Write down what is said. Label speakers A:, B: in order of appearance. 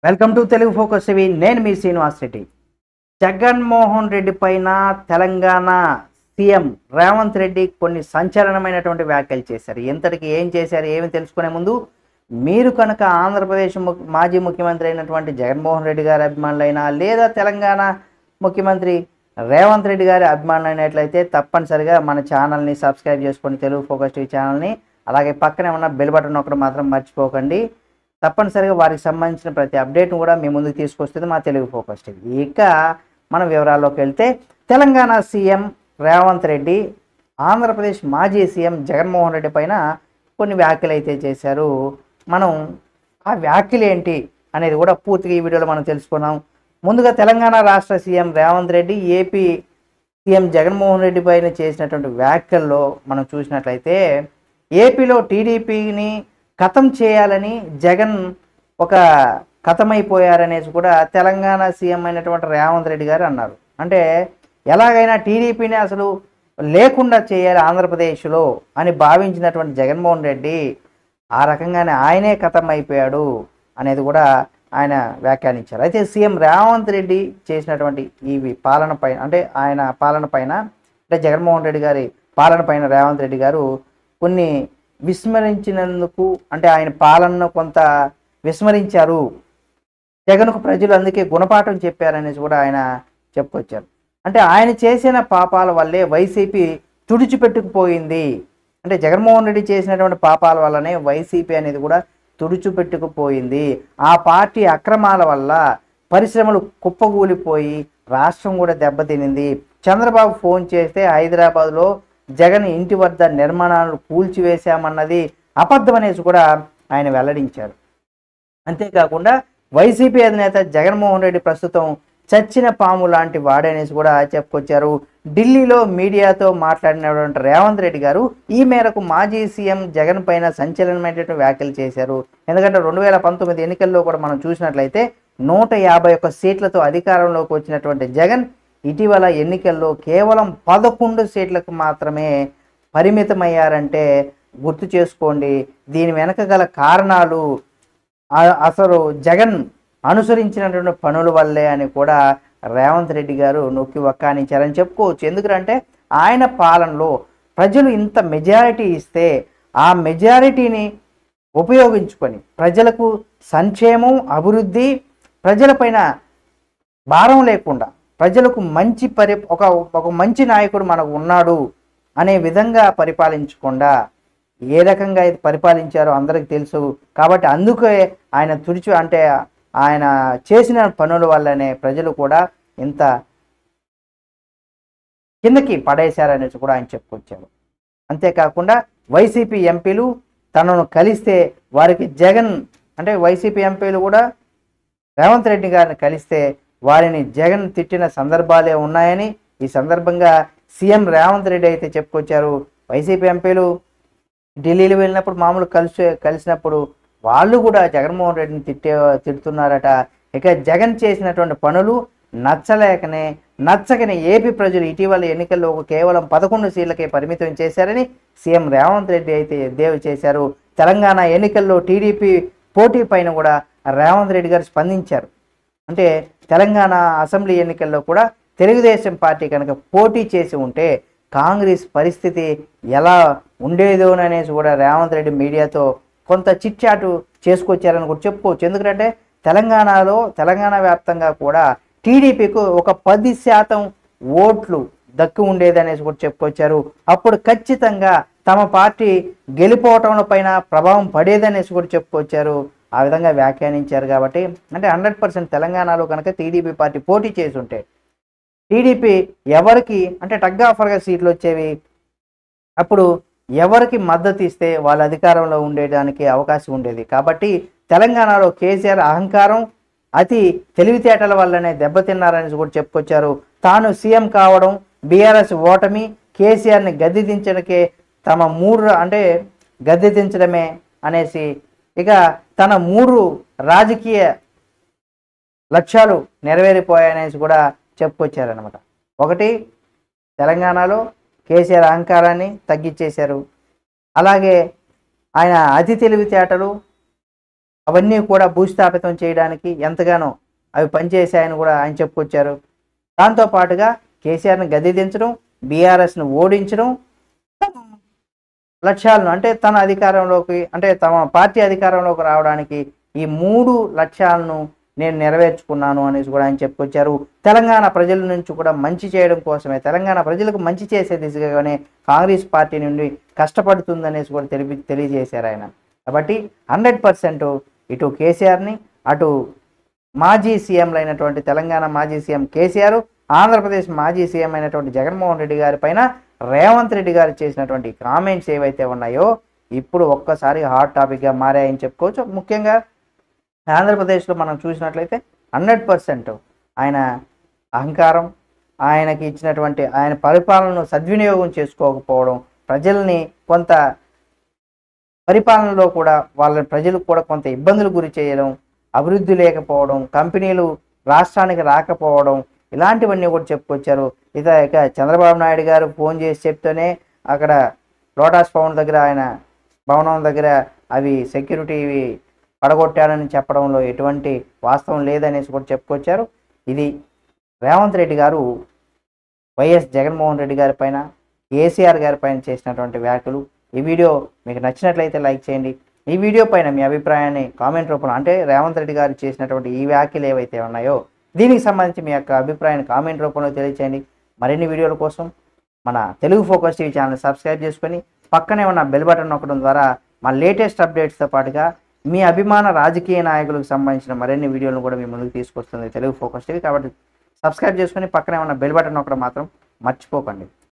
A: Welcome to Telugu focus TV. నేను మీ శ్రీనివాస్ రెడ్డి. జగన్మోహన్ రెడ్డి పైన Telangana CM Revanth Reddy కొన్ని సంచలనమైనటువంటి వ్యాఖ్యలు చేశారు. ఎంతటికి ఏం చేశారు ఏమి తెలుసుకునే ముందు మీరు కనుక ఆంధ్రప్రదేశ్ మాజీ ముఖ్యమంత్రి అయినటువంటి జగన్మోహన్ రెడ్డి గారి అభిమానులైనా లేదా తెలంగాణ ముఖ్యమంత్రి రేవంత్ రెడ్డి గారి అభిమానులైనట్లయితే తప్పనిసరిగా మన ఛానల్ని సబ్స్క్రైబ్ చేసుకొని తెలుగు ఫోకస్ టీవీ ఛానల్ని, అలాగే పక్కనే ఉన్న బెల్ బటన్ ఒకటి మాత్రం మర్చిపోకండి. తప్పనిసరిగా వారికి సంబంధించిన ప్రతి అప్డేట్ను కూడా మీ ముందుకు తీసుకొస్తుంది మా తెలుగు ఫోకస్ టీవీ. ఇక మన వివరాల్లోకి వెళ్తే తెలంగాణ సీఎం రేవంత్ రెడ్డి ఆంధ్రప్రదేశ్ మాజీ సీఎం జగన్మోహన్ రెడ్డి పైన కొన్ని వ్యాఖ్యలు అయితే చేశారు. మనం ఆ వ్యాఖ్యలు ఏంటి అనేది కూడా పూర్తిగా ఈ వీడియోలో మనం తెలుసుకున్నాం. ముందుగా తెలంగాణ రాష్ట్ర CM Revanth Reddy AP CM Jaganmohan Reddy పైన చేసినటువంటి వ్యాఖ్యల్లో మనం చూసినట్లయితే ఏపీలో టీడీపీని ఖతం చేయాలని జగన్ ఒక ఖతమైపోయారనేసి కూడా తెలంగాణ సీఎం అయినటువంటి రేవంత్ రెడ్డి గారు అన్నారు. అంటే ఎలాగైనా టీడీపీని అసలు లేకుండా చేయాలి ఆంధ్రప్రదేశ్లో అని భావించినటువంటి జగన్మోహన్ రెడ్డి ఆ రకంగానే ఆయనే ఖతం అయిపోయాడు అనేది కూడా ఆయన వ్యాఖ్యానించారు. అయితే సీఎం రేవంత్ రెడ్డి చేసినటువంటి ఈ పాలన పైన, అంటే ఆయన పాలన పైన, అంటే జగన్మోహన్ రెడ్డి గారి పాలన పైన రేవంత్ రెడ్డి గారు కొన్ని విస్మరించినందుకు, అంటే ఆయన పాలనను కొంత విస్మరించారు, జగన్కు ప్రజలు అందుకే గుణపాఠం చెప్పారనేసి కూడా ఆయన చెప్పుకొచ్చారు. అంటే ఆయన చేసిన పాపాల వల్లే వైసీపీ తుడిచిపెట్టుకుపోయింది. అంటే జగన్మోహన్ రెడ్డి చేసినటువంటి పాపాల వల్లనే వైసీపీ అనేది కూడా తుడిచిపెట్టుకుపోయింది. ఆ పార్టీ అక్రమాల వల్ల పరిశ్రమలు కుప్పగూలిపోయి రాష్ట్రం కూడా దెబ్బతినింది. చంద్రబాబు ఫోన్ చేస్తే హైదరాబాద్లో జగన్ ఇంటి వద్ద నిర్మాణాలను కూల్చివేశామన్నది అబద్ధమనేసి కూడా ఆయన వెల్లడించారు. అంతేకాకుండా వైసీపీ అధినేత జగన్మోహన్ రెడ్డి ప్రస్తుతం చచ్చిన పాము లాంటి వాడనేసి కూడా చెప్పుకొచ్చారు. ఢిల్లీలో మీడియాతో మాట్లాడినటువంటి రేవంత్ రెడ్డి గారు ఈ మేరకు మాజీ సీఎం జగన్ పైన సంచలనమైనటువంటి వ్యాఖ్యలు చేశారు. ఎందుకంటే 2019 ఎన్నికల్లో కూడా మనం చూసినట్లయితే 151 సీట్లతో అధికారంలోకి వచ్చినటువంటి జగన్ ఇటీవల ఎన్నికల్లో కేవలం 11 సీట్లకు మాత్రమే పరిమితమయ్యారంటే గుర్తు చేసుకోండి. దీని వెనక గల కారణాలు అసలు జగన్ అనుసరించినటువంటి పనుల వల్లే అని కూడా రేవంత్ రెడ్డి గారు నొక్కి వక్కానించారని చెప్పుకోవచ్చు. ఎందుకంటే ఆయన పాలనలో ప్రజలు ఇంత మెజారిటీ ఇస్తే ఆ మెజారిటీని ఉపయోగించుకొని ప్రజలకు సంక్షేమం, అభివృద్ధి, ప్రజలపైన భారం లేకుండా ప్రజలకు మంచి ఒక మంచి నాయకుడు మనకు ఉన్నాడు అనే విధంగా పరిపాలించకుండా ఏ రకంగా అయితే పరిపాలించారో అందరికి తెలుసు. కాబట్టి అందుకే ఆయన చేసిన పనుల వల్లనే ప్రజలు కూడా ఇంత కిందకి పడేశారనేసి కూడా ఆయన చెప్పుకొచ్చారు. అంతేకాకుండా వైసీపీ ఎంపీలు తనను కలిస్తే వారికి జగన్, అంటే వైసీపీ ఎంపీలు కూడా రేవంత్ రెడ్డి గారిని కలిస్తే వారిని జగన్ తిట్టిన సందర్భాలే ఉన్నాయని ఈ సందర్భంగా సీఎం రేవంత్ రెడ్డి అయితే చెప్పుకొచ్చారు. వైసీపీ ఎంపీలు ఢిల్లీలో వెళ్ళినప్పుడు మామూలు కలిసినప్పుడు వాళ్ళు కూడా జగన్మోహన్ రెడ్డిని తిడుతున్నారట. ఇక జగన్ చేసినటువంటి పనులు నచ్చకనే ఏపీ ప్రజలు ఇటీవల ఎన్నికల్లో కేవలం 11 సీట్లకే పరిమితం చేశారని సీఎం రేవంత్ రెడ్డి అయితే ఎద్దేవా చేశారు. తెలంగాణ ఎన్నికల్లో టీడీపీ పోటీ పైన కూడా రేవంత్ రెడ్డి గారు స్పందించారు. అంటే తెలంగాణ అసెంబ్లీ ఎన్నికల్లో కూడా తెలుగుదేశం పార్టీ కనుక పోటీ చేసి ఉంటే కాంగ్రెస్ పరిస్థితి ఎలా ఉండేదోననేసి కూడా రేవంత్ రెడ్డి మీడియాతో కొంత చిట్చాటు చేసుకొచ్చారని కూడా చెప్పుకోవచ్చు. ఎందుకంటే తెలంగాణ వ్యాప్తంగా కూడా టీడీపీకు ఒక 10% ఓట్లు దక్కి ఉండేదనేసి కూడా చెప్పుకొచ్చారు. అప్పుడు ఖచ్చితంగా తమ పార్టీ గెలిపోవటం పైన ప్రభావం పడేదనేసి కూడా చెప్పుకొచ్చారు. ఆ విధంగా వ్యాఖ్యానించారు. కాబట్టి అంటే 100% తెలంగాణలో కనుక టీడీపీ పార్టీ పోటీ చేసి ఉంటే టీడీపీ ఎవరికి, అంటే టగ్ ఆఫర్గా సీట్లు వచ్చేవి. అప్పుడు ఎవరికి మద్దతు ఇస్తే వాళ్ళ అధికారంలో ఉండేదానికి అవకాశం ఉండేది. కాబట్టి తెలంగాణలో కేసీఆర్ అహంకారం, అతి తెలివితేటల వల్లనే దెబ్బతిన్నారని కూడా చెప్పుకొచ్చారు. తాను సీఎం కావడం, బీఆర్ఎస్ ఓటమి, కేసీఆర్ని గద్దెదించడానికే గద్దెదించడమే అనేసి, ఇక తన 3 రాజకీయ లక్ష్యాలు నెరవేరిపోయాయనేసి కూడా చెప్పుకొచ్చారనమాట. ఒకటి, తెలంగాణలో కేసీఆర్ అహంకారాన్ని తగ్గించేశారు. అలాగే ఆయన అతి తెలివితేటలు, అవన్నీ కూడా భూస్థాపితం చేయడానికి ఎంతగానో అవి పనిచేశాయని కూడా ఆయన చెప్పుకొచ్చారు. దాంతోపాటుగా కేసీఆర్ని గద్దె దించడం, బీఆర్ఎస్ను ఓడించడం, లక్ష్యాలను అంటే తన అధికారంలోకి అంటే తమ పార్టీ అధికారంలోకి రావడానికి ఈ 3 లక్ష్యాలను నేను నెరవేర్చుకున్నాను అనేసి కూడా ఆయన చెప్పుకొచ్చారు. తెలంగాణ ప్రజల నుంచి కూడా మంచి చేయడం కోసమే, తెలంగాణ ప్రజలకు మంచి చేసే దిశగానే కాంగ్రెస్ పార్టీ నుండి కష్టపడుతుందనేసి కూడా తెలియజేశారు ఆయన. కాబట్టి 100% ఇటు కేసీఆర్ని, అటు మాజీ సీఎంలు అయినటువంటి తెలంగాణ మాజీ సీఎం కేసీఆర్, ఆంధ్రప్రదేశ్ మాజీ సీఎం అయినటువంటి జగన్మోహన్ రెడ్డి గారి పైన రేవంత్ రెడ్డి గారు చేసినటువంటి కామెంట్స్ ఏవైతే ఉన్నాయో ఇప్పుడు ఒక్కసారి హాట్ టాపిక్గా మారాయని చెప్పుకోవచ్చు. ముఖ్యంగా ఆంధ్రప్రదేశ్లో మనం చూసినట్లయితే 100% ఆయన అహంకారం, ఆయనకి ఇచ్చినటువంటి ఆయన పరిపాలనను సద్వినియోగం చేసుకోకపోవడం, ప్రజల్ని కొంత పరిపాలనలో కూడా వాళ్ళ ప్రజలకు కూడా కొంత ఇబ్బందులు గురి చేయడం, అభివృద్ధి లేకపోవడం, కంపెనీలు రాష్ట్రానికి రాకపోవడం, ఇలాంటివన్నీ కూడా చెప్పుకొచ్చారు. ఇక చంద్రబాబు నాయుడు గారు ఫోన్ చేసి చెప్తూనే అక్కడ లోటస్ భవన్ దగ్గర ఆయన భవనం దగ్గర అవి సెక్యూరిటీ పడగొట్టాడని చెప్పడంలో ఎటువంటి వాస్తవం లేదనేసి కూడా చెప్పుకొచ్చారు. ఇది రేవంత్ రెడ్డి గారు వైఎస్ జగన్మోహన్ రెడ్డి గారి పైన, కేసీఆర్ గారి పైన చేసినటువంటి వ్యాఖ్యలు. ఈ వీడియో మీకు నచ్చినట్లయితే లైక్ చేయండి. ఈ వీడియో పైన మీ అభిప్రాయాన్ని కామెంట్ రూపంలో, అంటే రేవంత్ రెడ్డి గారు చేసినటువంటి ఈ వ్యాఖ్యలు ఏవైతే ఉన్నాయో దీనికి సంబంధించి మీ యొక్క అభిప్రాయాన్ని కామెంట్ రూపంలో తెలియచేయండి. మరిన్ని వీడియోల కోసం మన Telugu focus TV channel subscribe చేసుకొని పక్కనే ఉన్న బెల్ బటన్ నొక్కడం ద్వారా మా లేటెస్ట్ అప్డేట్స్తో పాటుగా మీ అభిమాన రాజకీయ నాయకులకు సంబంధించిన మరిన్ని వీడియోలను కూడా మీ ముందుకు తీసుకొస్తుంది తెలుగు ఫోకస్ టీవీ. కాబట్టి సబ్స్క్రైబ్ చేసుకొని పక్కనే ఉన్న బెల్ బటన్ నొక్కడం మాత్రం మర్చిపోకండి.